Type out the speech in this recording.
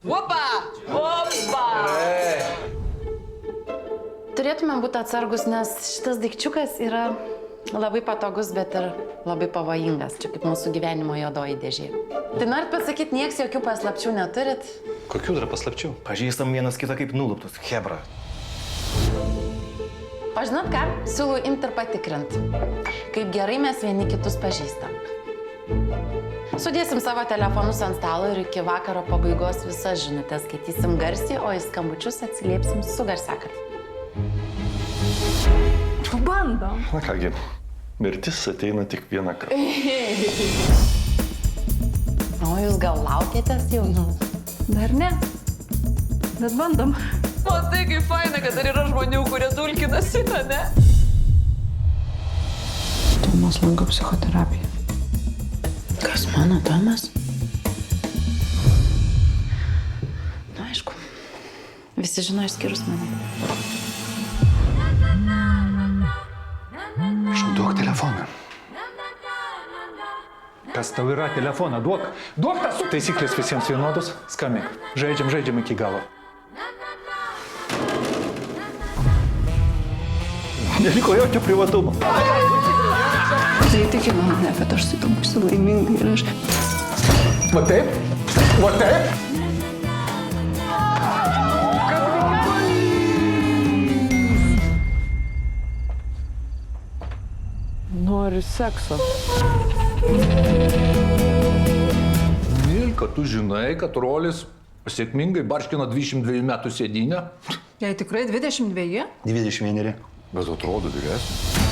Opa! Opa! Turėtume būti atsargus, nes šitas daikčiukas yra labai patogus, bet ir labai pavojingas. Čia kaip mūsų gyvenimo juodoji dėžė. Tai norit pasakyti, nieks jokių paslapčių neturit? Kokių dar paslapčių? Pažįstam vienas kitą kaip nuluptus. Hebra. O žinot ką? Siūlau imti ir patikrinti, kaip gerai mes vieni kitus pažįstam. Sudėsim savo telefonus ant stalo ir iki vakaro pabaigos visas žinutės skaitysim garsiai, o į skambučius atsiliepsim su garsiakalbiu. Bandom. Na kągi, mirtis ateina tik vieną kartą. O jūs gal laukėtės jau? Dar ne. Bet bandom. O tai kaip faina, kad dar yra žmonių, kurie dulkinasi, ne? Tomas lanko psichoterapiją. Kas mano Tomas? Na, aišku. Visi žino išskyrus mane. Duok telefoną. Kas tau yra telefoną? Duok tas! Taisyklės visiems vienodos. Skambink. Žaidžiam iki galo. Neliko jokio privatumo. Tai įtikino mane, kad aš su to būsiu laiminga ir aš... Va taip? Va taip? Noriu sekso. Milka, tu žinai, kad rolis sėkmingai barškina 22 metų sėdynę? Jei tikrai 22? 21. Bet atrodo vyresnis.